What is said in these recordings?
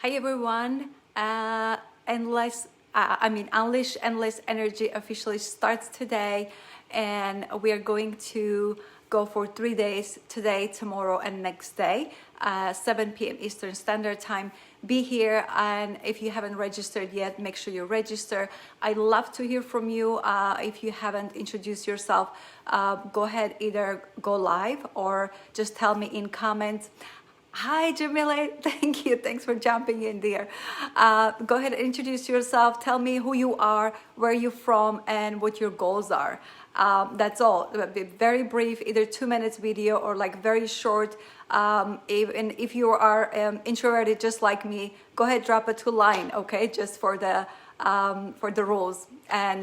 Hi everyone. Unleash Endless Energy officially starts today, and we are going to go for 3 days, today, tomorrow, and next day, 7 p.m. Eastern Standard Time. Be here, and if you haven't registered yet, make sure you register. I'd love to hear from you. If you haven't introduced yourself, go ahead, either go live or just tell me in comments. Hi, Jamila. Thank you. Thanks for jumping in there. Go ahead and introduce yourself. Tell me who you are, where you're from, and what your goals are. That's all. Be very brief, either 2 minutes video or like very short. Even if you are introverted just like me, go ahead, drop a 2-line, okay? Just for the rules. And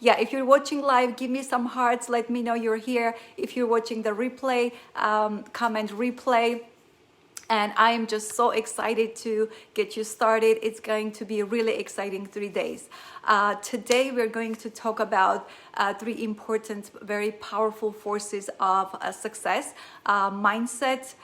yeah, if you're watching live, give me some hearts. Let me know you're here. If you're watching the replay, comment replay. And I am just so excited to get you started. It's going to be a really exciting 3 days. Today, we're going to talk about 3 important, very powerful forces of success: mindset,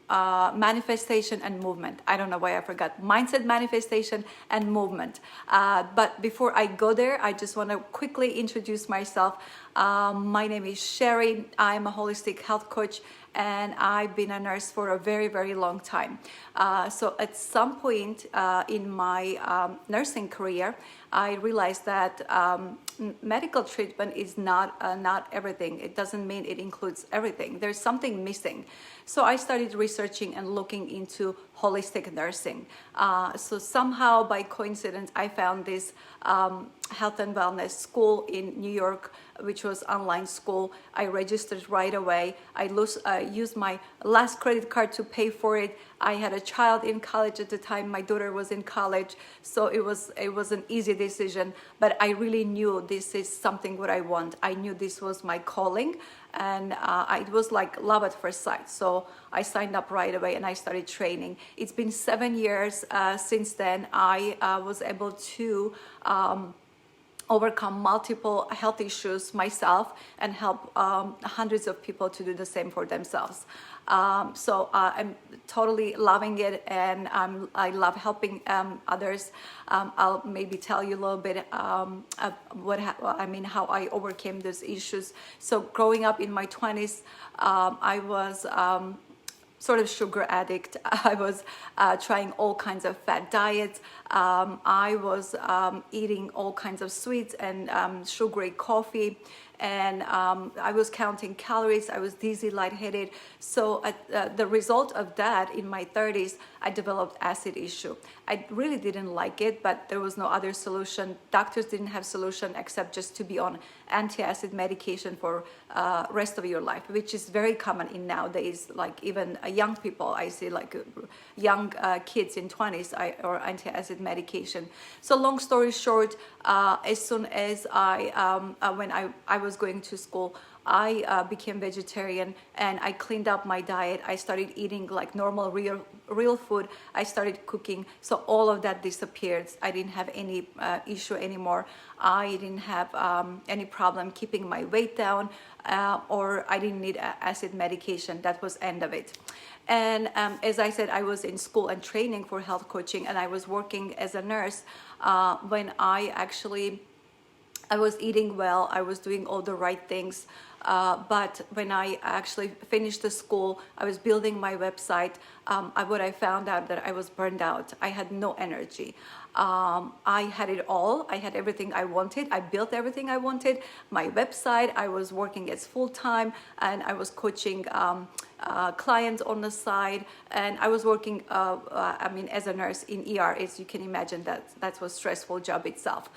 manifestation, and movement. I don't know why I forgot mindset, manifestation, and movement. But before I go there, I just want to quickly introduce myself. My name is Sherry. I'm a holistic health coach, and I've been a nurse for a very, very long time. So at some point in my nursing career, I realized that medical treatment is not everything. It doesn't mean it includes everything. There's something missing. So I started researching and looking into holistic nursing. So somehow, by coincidence, I found this health and wellness school in New York, which was online school. I registered right away. I used my last credit card to pay for it. I had a child in college at the time. My daughter was in college, so it was an easy decision. But I really knew this is something what I want. I knew this was my calling, and it was like love at first sight. So I signed up right away and I started training. It's been 7 years since then. I was able to overcome multiple health issues myself and help hundreds of people to do the same for themselves. So I'm totally loving it, and I love helping others. I'll maybe tell you a little bit of how I overcame those issues. So growing up in my 20s, I was sort of sugar addict. I was trying all kinds of fat diets. I was eating all kinds of sweets and sugary coffee, and I was counting calories. I was dizzy, lightheaded. So the result of that, in my 30s, I developed acid issue. I really didn't like it, but there was no other solution. Doctors didn't have solution except just to be on anti-acid medication for rest of your life, which is very common in nowadays. Like even young people, I see like young kids in 20s or anti-acid medication. So long story short, as soon as when I was going to school, I became vegetarian, and I cleaned up my diet. I started eating like normal, real food. I started cooking. So all of that disappeared. I didn't have any issue anymore. I didn't have any problem keeping my weight down, or I didn't need acid medication. That was end of it. And as I said, I was in school and training for health coaching, and I was working as a nurse when I was eating well. I was doing all the right things. But when I actually finished the school, I was building my website. What I found out that I was burned out. I had no energy. I had it all. I had everything I wanted. I built everything I wanted. My website, I was working as full-time, and I was coaching clients on the side, and I was working as a nurse in ER. As you can imagine, that was a stressful job itself.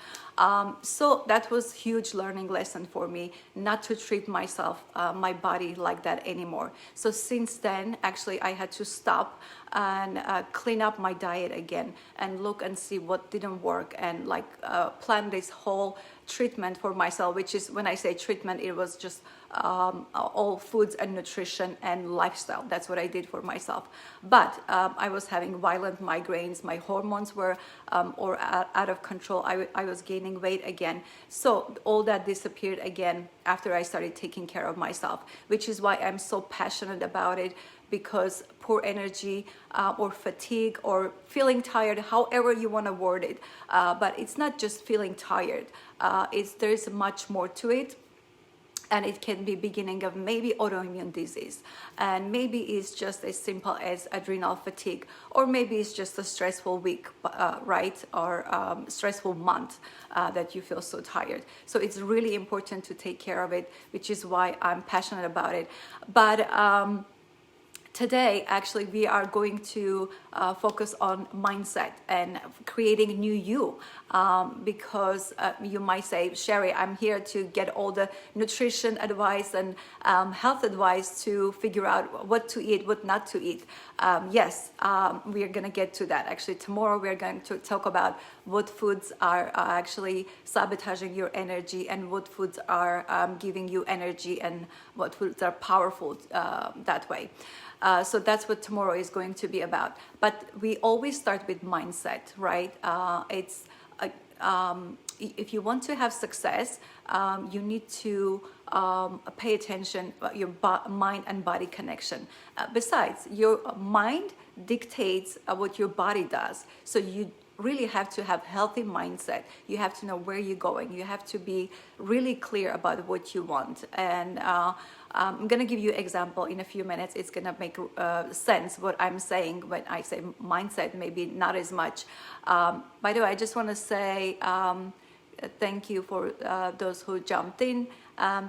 So that was huge learning lesson for me, not to treat myself, my body like that anymore. So since then, actually, I had to stop and clean up my diet again and look and see what didn't work, and plan this whole treatment for myself, which is, when I say treatment, it was just all foods and nutrition and lifestyle. That's what I did for myself. But I was having violent migraines. My hormones were out of control. I was gaining weight again. So all that disappeared again after I started taking care of myself, which is why I'm so passionate about it. because poor energy or fatigue or feeling tired, however you want to word it. But it's not just feeling tired. There's much more to it. And it can be beginning of maybe autoimmune disease, and maybe it's just as simple as adrenal fatigue, or maybe it's just a stressful week, right, or stressful month that you feel so tired. So it's really important to take care of it, which is why I'm passionate about it. But today, actually, we are going to focus on mindset and creating new you, because you might say, Sherry, I'm here to get all the nutrition advice and health advice to figure out what to eat, what not to eat. Yes, we are going to get to that. Actually, tomorrow we're going to talk about what foods are actually sabotaging your energy, and what foods are giving you energy, and what foods are powerful that way. So that's what tomorrow is going to be about. But we always start with mindset, right? If you want to have success, you need to pay attention your mind and body connection. Besides, your mind dictates what your body does. So you really have to have healthy mindset. You have to know where you're going. You have to be really clear about what you want. And I'm going to give you an example in a few minutes. It's going to make sense what I'm saying when I say mindset, maybe not as much. By the way, I just want to say thank you for those who jumped in.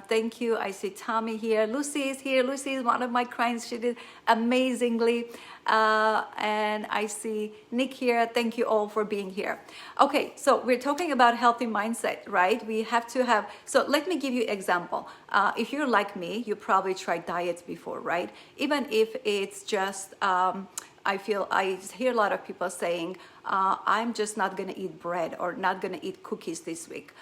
Thank you. I see Tommy here. Lucy is here. Lucy is one of my clients. She did amazingly. And I see Nick here. Thank you all for being here. Okay, so we're talking about healthy mindset, right? We have to have, so let me give you an example. If you're like me, you probably tried diets before, right? Even if it's just, I hear a lot of people saying, I'm just not going to eat bread or not going to eat cookies this week,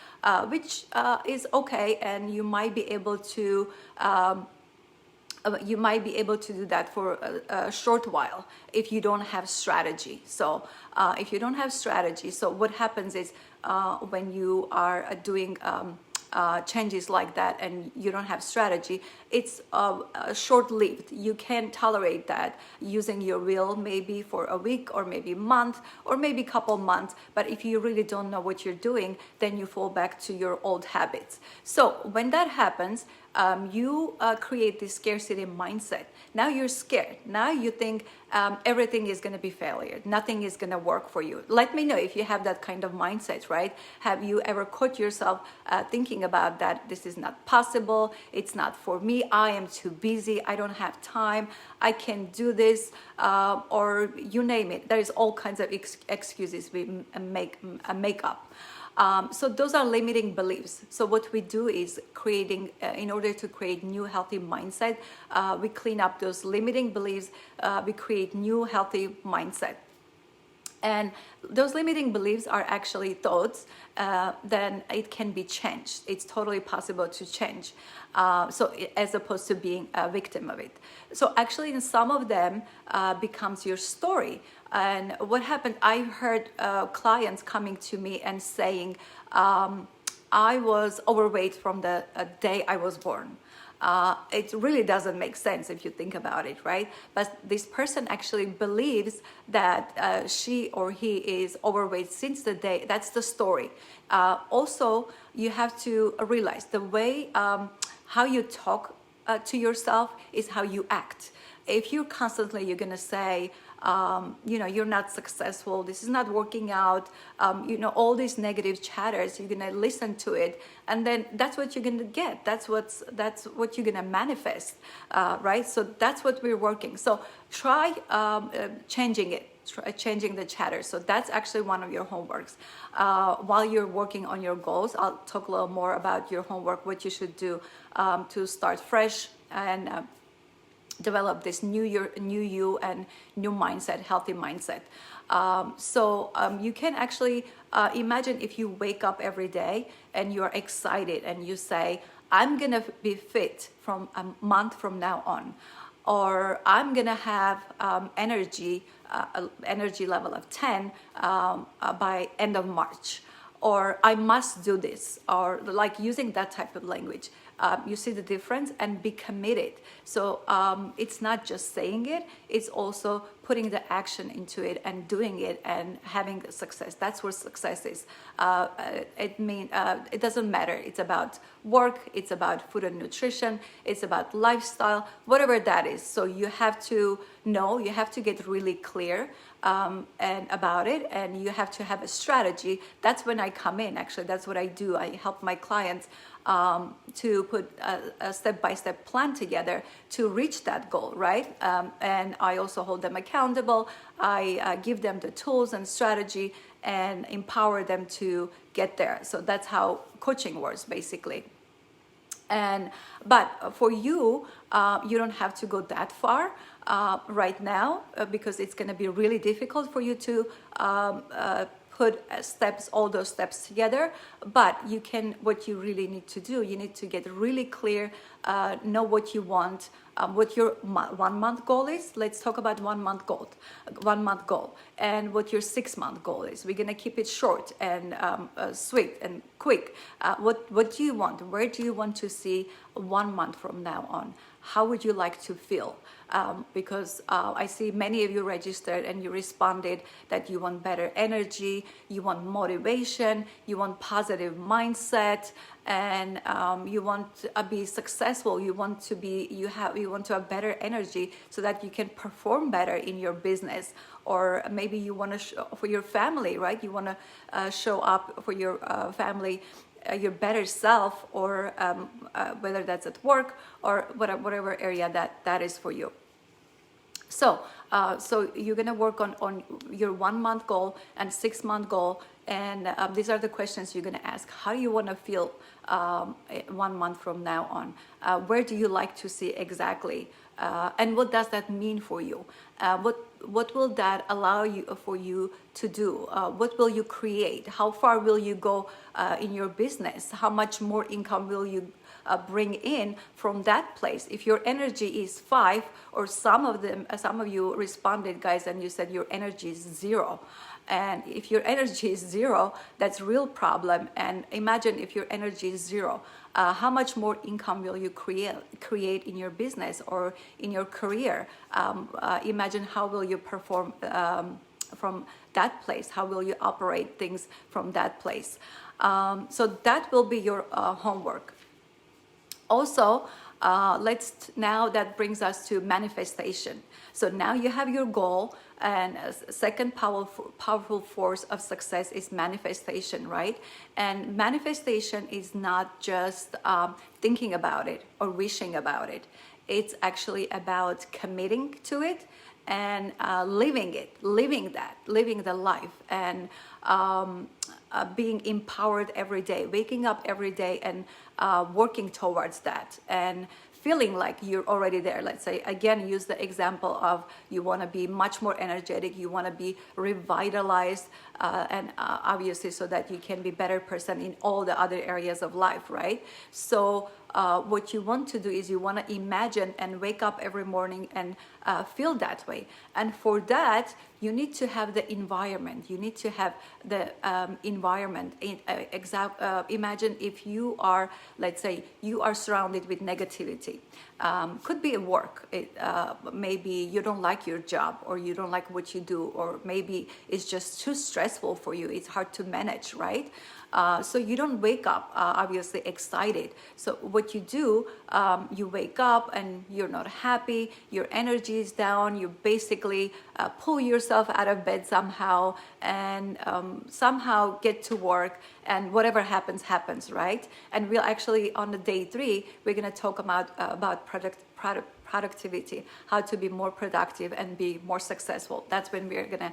which is okay, and you might be able to do that for a short while if you don't have strategy. So if you don't have strategy, so what happens is when you are doing changes like that and you don't have strategy, it's short-lived. You can tolerate that using your will maybe for a week or maybe a month or maybe a couple months, but if you really don't know what you're doing, then you fall back to your old habits. So when that happens, you create this scarcity mindset. Now you're scared. Now you think everything is going to be failure. Nothing is going to work for you. Let me know if you have that kind of mindset, right? Have you ever caught yourself thinking about that? This is not possible. It's not for me. I am too busy. I don't have time. I can't do this, or you name it. There is all kinds of excuses we make up. So those are limiting beliefs. So what we do is creating, in order to create new healthy mindset, we clean up those limiting beliefs, we create new healthy mindset. And those limiting beliefs are actually thoughts, then it can be changed. It's totally possible to change. So as opposed to being a victim of it. So actually in some of them becomes your story. And what happened, I heard clients coming to me and saying, I was overweight from the day I was born. It really doesn't make sense if you think about it, right? But this person actually believes that she or he is overweight since the day. That's the story. Also, you have to realize the way how you talk to yourself is how you act. If you're constantly, you're going to say, you're not successful, this is not working out, all these negative chatters, you're going to listen to it, and then that's what you're going to get. That's what you're going to manifest, right? So that's what we're working. So try changing it. Try changing the chatter. So that's actually one of your homeworks. While you're working on your goals, I'll talk a little more about your homework, what you should do to start fresh and develop this new you and new mindset, healthy mindset. So you can actually imagine if you wake up every day and you're excited and you say, I'm gonna be fit from a month from now on, or I'm gonna have energy level of 10 by end of March, or I must do this, or like using that type of language. you see the difference and be committed. So it's not just saying it, it's also putting the action into it and doing it and having success. That's where success is. It doesn't matter. It's about work, it's about food and nutrition, it's about lifestyle, whatever that is. So you have to know, you have to get really clear and about it, and you have to have a strategy. That's when I come in. Actually, that's what I do. I help my clients to put a step-by-step plan together to reach that goal, right? And I also hold them accountable. I give them the tools and strategy and empower them to get there. So that's how coaching works, basically. But for you, you don't have to go that far right now because it's going to be really difficult for you to put all those steps together. But you can, what you really need to do, you need to get really clear, know what you want, what your 1 month goal is. Let's talk about 1 month goal, and what your 6 month goal is. We're gonna keep it short and sweet and quick. What do you want? Where do you want to see 1 month from now on? How would you like to feel? Because I see many of you registered and you responded that you want better energy, you want motivation, you want positive mindset, and you want to be successful. You want to have better energy so that you can perform better in your business, or maybe you want to show for your family, right? You want to show up for your family. Your better self, or whether that's at work or whatever area that is for you. So you're gonna work on your 1 month goal and 6 month goal, and these are the questions you're gonna ask. How do you want to feel 1 month from now on? Where do you like to see exactly? And what does that mean for you? What will that allow you for you to do? What will you create? How far will you go in your business? How much more income will you bring in from that place? If your energy is 5, or some of you responded, guys, and you said your energy is 0. And if your energy is 0, that's a real problem. And imagine if your energy is 0, how much more income will you create in your business or in your career? Imagine how will you perform from that place? How will you operate things from that place? So that will be your homework. Also, now that brings us to manifestation. So now you have your goal, and a second powerful force of success is manifestation, right? And manifestation is not just thinking about it or wishing about it. It's actually about committing to it and living the life, and being empowered every day, waking up every day and working towards that, and feeling like you're already there. Let's say, again, use the example of you want to be much more energetic, you want to be revitalized, and obviously so that you can be a better person in all the other areas of life, right? So what you want to do is you want to imagine and wake up every morning and feel that way. And for that, you need to have the environment. You need to have the environment. Imagine if you are, let's say, you are surrounded with negativity. Could be at work. Maybe you don't like your job, or you don't like what you do, or maybe it's just too stressful for you. It's hard to manage, right? So you don't wake up obviously excited. So what you do, you wake up and you're not happy, your energy is down, you basically pull yourself out of bed somehow, and somehow get to work, and whatever happens, right? And we'll actually, on the day 3, we're going to talk about productivity, how to be more productive and be more successful. That's when we're gonna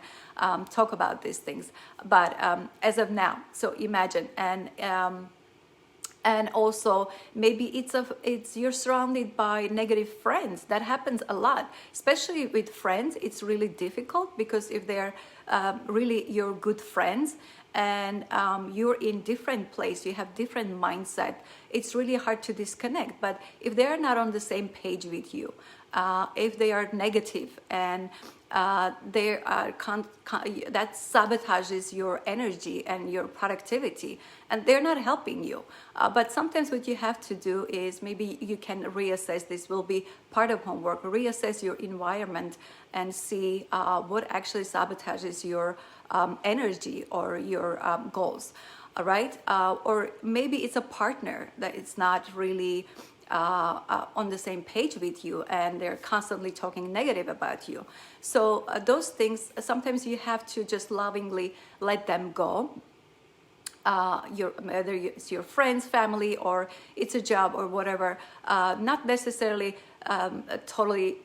talk about these things. But as of now, so imagine, and also maybe it's you're surrounded by negative friends. That happens a lot, especially with friends. It's really difficult because if they're really your good friends, and you're in different place, you have different mindset, it's really hard to disconnect. But if they're not on the same page with you, if they are negative and they are that sabotages your energy and your productivity, and they're not helping you. But sometimes what you have to do is maybe you can reassess. This will be part of homework. Reassess your environment and see what actually sabotages your energy or your goals. All right, or maybe it's a partner that it's not really on the same page with you, and they're constantly talking negative about you. So those things, sometimes you have to just lovingly let them go. Whether it's your friends, family, or it's a job or whatever, not necessarily totally,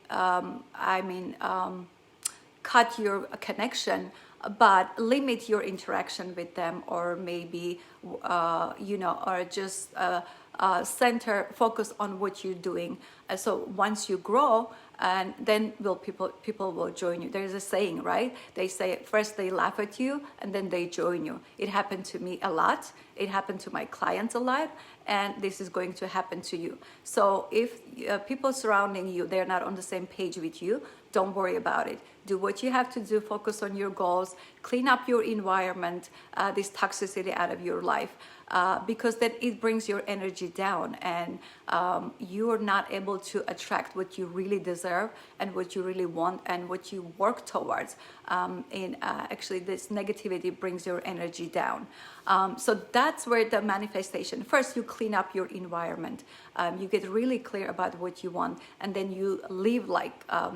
cut your connection, but limit your interaction with them, or maybe, or just focus on what you're doing. So once you grow, and then people will join you. There's a saying, right? They say first they laugh at you and then they join you. It happened to me a lot. It happened to my clients a lot, and this is going to happen to you. So if people surrounding you, they're not on the same page with you, don't worry about it. Do what you have to do. Focus on your goals. Clean up your environment, this toxicity out of your life, because then it brings your energy down, and you are not able to attract what you really deserve and what you really want and what you work towards. Actually, this negativity brings your energy down. So that's where the manifestation. First, you clean up your environment. You get really clear about what you want, and then you live like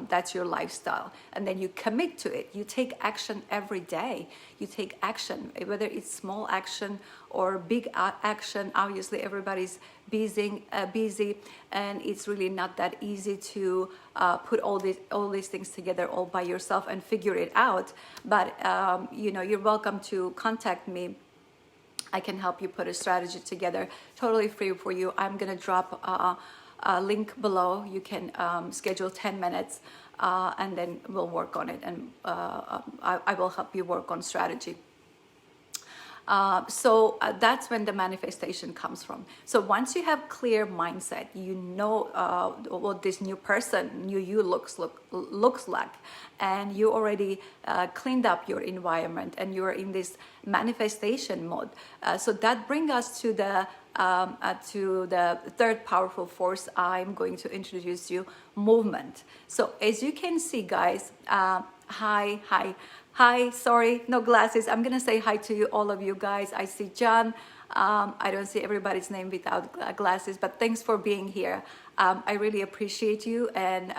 that's your lifestyle, and then you commit to it. You take action every day. You take action, whether it's small action or big action. Obviously, everybody's busy, and it's really not that easy to put all these things together all by yourself and figure it out. But you're welcome to contact me. I can help you put a strategy together, totally free for you. I'm gonna drop a link below. You can schedule 10 minutes, and then we'll work on it, and I will help you work on strategy. So that's when the manifestation comes from. So once you have clear mindset, you know what this new person, new you looks like, and you already cleaned up your environment, and you're in this manifestation mode. So that brings us to the third powerful force I'm going to introduce you, movement. So as you can see, guys, hi, sorry, no glasses. I'm gonna say hi to you, all of you guys. I see John. I don't see everybody's name without glasses, but thanks for being here. I really appreciate you, and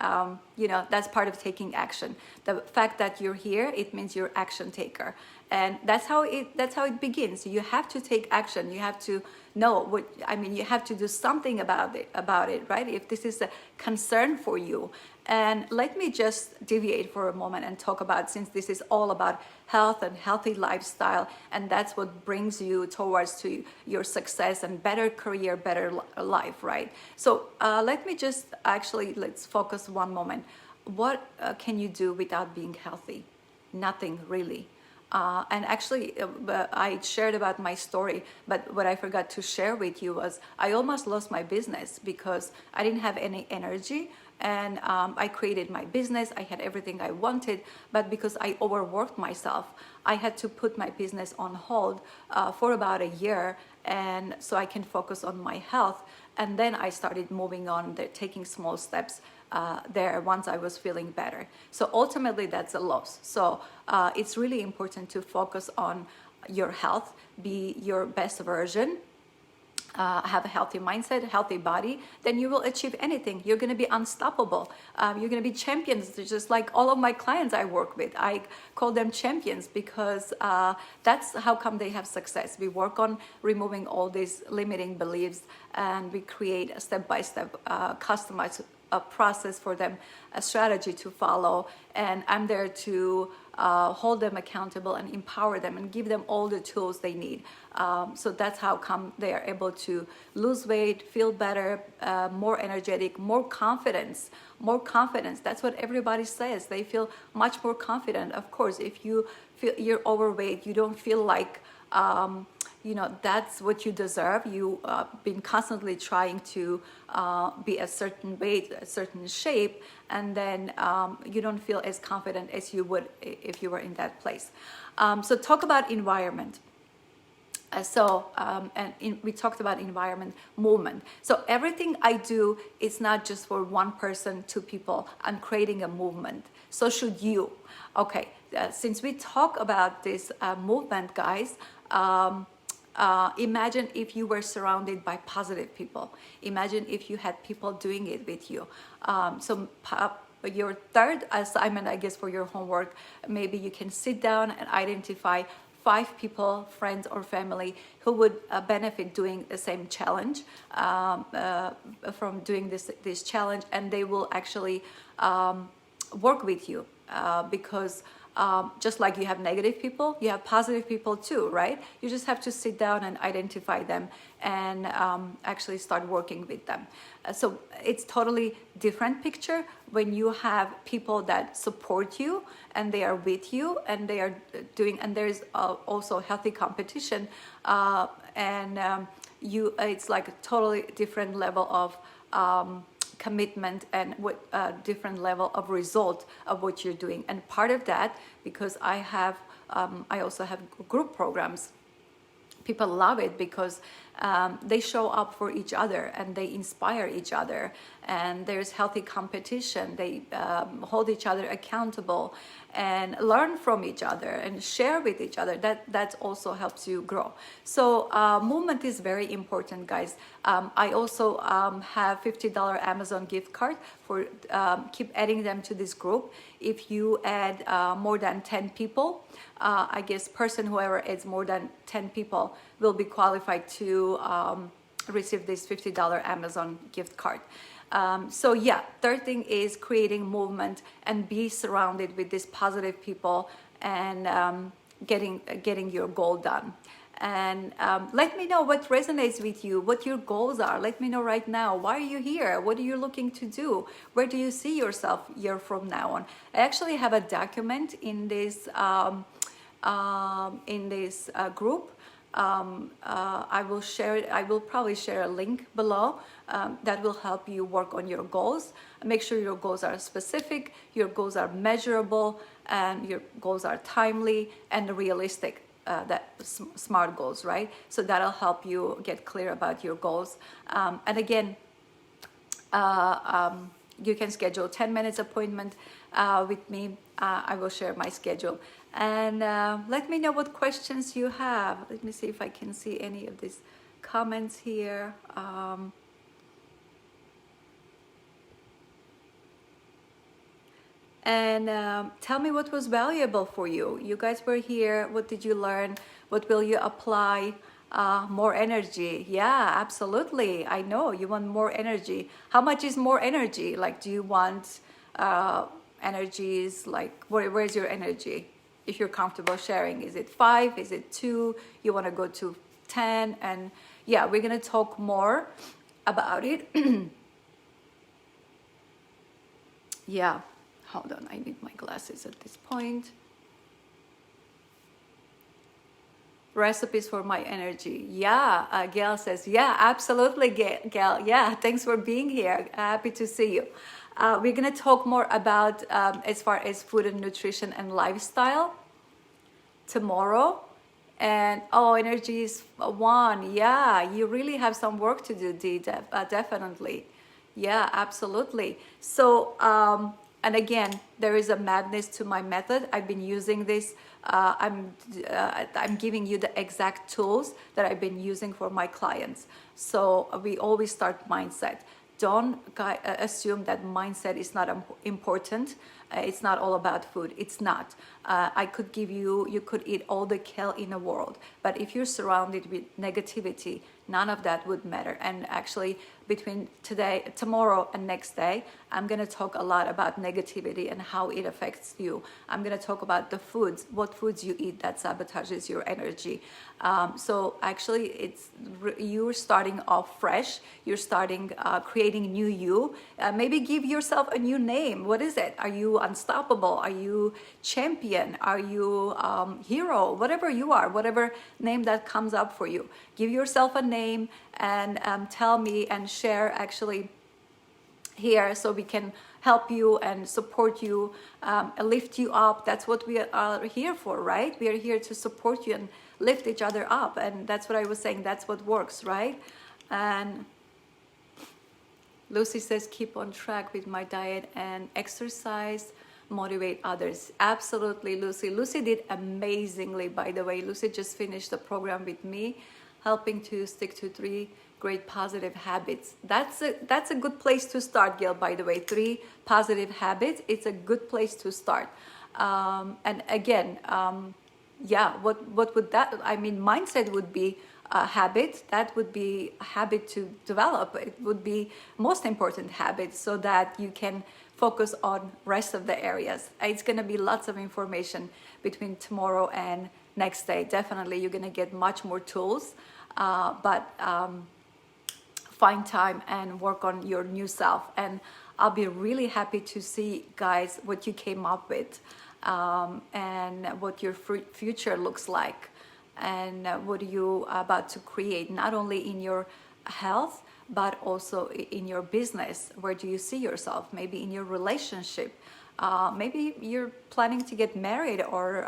that's part of taking action. The fact that you're here, it means you're action taker, and that's how it begins. You have to take action. You have to know you have to do something about it, right? If this is a concern for you. And let me just deviate for a moment and talk about, since this is all about health and healthy lifestyle, and that's what brings you towards to your success and better career, better life, right? So let's focus one moment. What can you do without being healthy? Nothing really. And actually, I shared about my story, but what I forgot to share with you was I almost lost my business because I didn't have any energy. And I created my business. I had everything I wanted, but because I overworked myself, I had to put my business on hold for about a year, and so I can focus on my health. And then I started moving on, taking small steps there once I was feeling better. So ultimately, that's a loss. So it's really important to focus on your health, be your best version. Have a healthy mindset, healthy body, then you will achieve anything. You're going to be unstoppable. You're going to be champions, just like all of my clients I work with. I call them champions because that's how come they have success. We work on removing all these limiting beliefs, and we create a step-by-step customized process for them, a strategy to follow. And I'm there to hold them accountable and empower them and give them all the tools they need. So that's how come they are able to lose weight, feel better, more energetic, more confidence. That's what everybody says. They feel much more confident. Of course, if you feel you're overweight, you don't feel like that's what you deserve. You been constantly trying to be a certain weight, a certain shape, and then you don't feel as confident as you would if you were in that place. So talk about environment. We talked about environment, movement. So everything I do is not just for one person, two people. I'm creating a movement. So should you. Okay, since we talk about this movement, guys, imagine if you were surrounded by positive people. Imagine if you had people doing it with you. Your third assignment, I guess, for your homework, maybe you can sit down and identify 5 people, friends or family, who would benefit doing the same challenge, from doing this challenge, and they will actually work with you, because just like you have negative people, you have positive people too, right? You just have to sit down and identify them and actually start working with them. So it's totally different picture when you have people that support you and they are with you and they are doing, and there's also healthy competition, it's like a totally different level of commitment and what different level of result of what you're doing. And part of that, because I also have group programs, people love it because they show up for each other and they inspire each other, and there's healthy competition. They hold each other accountable and learn from each other and share with each other. That also helps you grow. So movement is very important, guys. I also have $50 Amazon gift card for keep adding them to this group. If you add more than 10 people, I guess whoever adds more than 10 people will be qualified to receive this $50 Amazon gift card. Third thing is creating movement and be surrounded with these positive people and getting your goal done. And let me know what resonates with you, what your goals are. Let me know right now. Why are you here? What are you looking to do? Where do you see yourself a year from now on? I actually have a document in this group. I will share it. I will probably share a link below that will help you work on your goals. Make sure your goals are specific, your goals are measurable, and your goals are timely and realistic. Smart goals, right? So that'll help you get clear about your goals. And again, you can schedule 10 minutes appointment with me. I will share my schedule. And let me know what questions you have. Let me see if I can see any of these comments here. And tell me what was valuable for you. You guys were here. What did you learn? What will you apply? More energy. Yeah, absolutely. I know you want more energy. How much is more energy? Like, do you want energies? Like, where's your energy? If you're comfortable sharing, is it 5? Is it 2? You want to go to 10? And yeah, we're going to talk more about it. Yeah. Hold on, I need my glasses at this point. Recipes for my energy. Yeah, Gail says, yeah, absolutely, Gail. Yeah, thanks for being here. Happy to see you. We're going to talk more about as far as food and nutrition and lifestyle tomorrow. And energy is 1. Yeah, you really have some work to do, Dee, definitely. Yeah, absolutely. So, and again, there is a madness to my method. I've been using this. I'm giving you the exact tools that I've been using for my clients. So we always start mindset. Don't assume that mindset is not important. It's not all about food. It's not. I could give you could eat all the kale in the world, but if you're surrounded with negativity, none of that would matter. And actually, between tomorrow and next day, I'm going to talk a lot about negativity and how it affects you. I'm going to talk about the foods, what foods you eat that sabotages your energy. So actually, you're starting off fresh. You're starting creating new you. Maybe give yourself a new name. What is it? Are you you unstoppable? Are you champion? Are you hero? Whatever you are, whatever name that comes up for you, give yourself a name and tell me and share actually here, so we can help you and support you, lift you up. That's what we are here for, right? We are here to support you and lift each other up, and that's what I was saying. That's what works, right? And Lucy says, keep on track with my diet and exercise, motivate others. Absolutely, Lucy. Lucy did amazingly, by the way. Lucy just finished the program with me, helping to stick to 3 great positive habits. That's a good place to start, Gail, by the way. 3 positive habits. It's a good place to start. And again, yeah, what would that, I mean, mindset would be a habit. That would be a habit to develop. It would be most important habit, so that you can focus on rest of the areas. It's going to be lots of information between tomorrow and next day. Definitely you're going to get much more tools, but find time and work on your new self. And I'll be really happy to see, guys, what you came up with, and what your future looks like, and what you are about to create, not only in your health, but also in your business. Where do you see yourself? Maybe in your relationship. Maybe you're planning to get married, or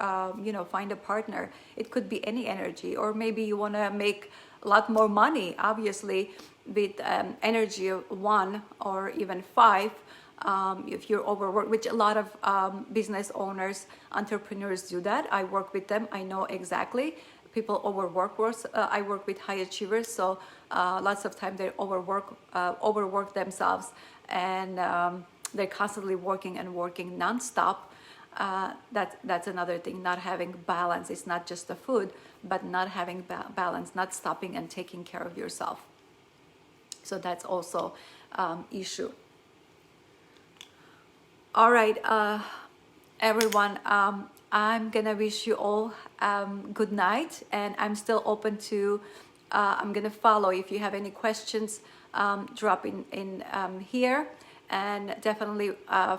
find a partner. It could be any energy. Or maybe you want to make a lot more money, obviously, with energy of 1 or even 5. If you're overworked, which a lot of business owners, entrepreneurs do that. I work with them. I know exactly. People overwork. I work with high achievers, so lots of time they overwork themselves, and they're constantly working and working nonstop. That's another thing. Not having balance. It's not just the food, but not having balance, not stopping and taking care of yourself. So that's also issue. All right, everyone. I'm gonna wish you all good night, and I'm still open to. I'm gonna follow. If you have any questions, drop in here. And definitely,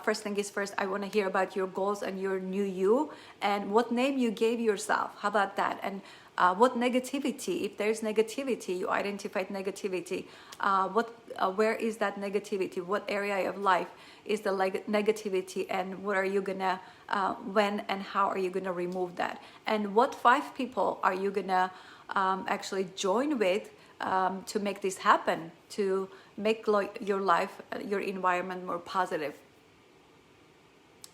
first thing is first, I want to hear about your goals and your new you, and what name you gave yourself. How about that? And what negativity, if there's negativity, you identified negativity. Where is that negativity? What area of life is the negativity, and what are you gonna, when and how are you gonna remove that? And what 5 people are you gonna actually join with to make this happen, to make your life, your environment more positive?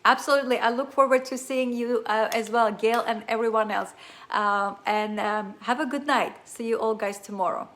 Absolutely. I look forward to seeing you as well, Gail, and everyone else. And have a good night. See you all guys tomorrow.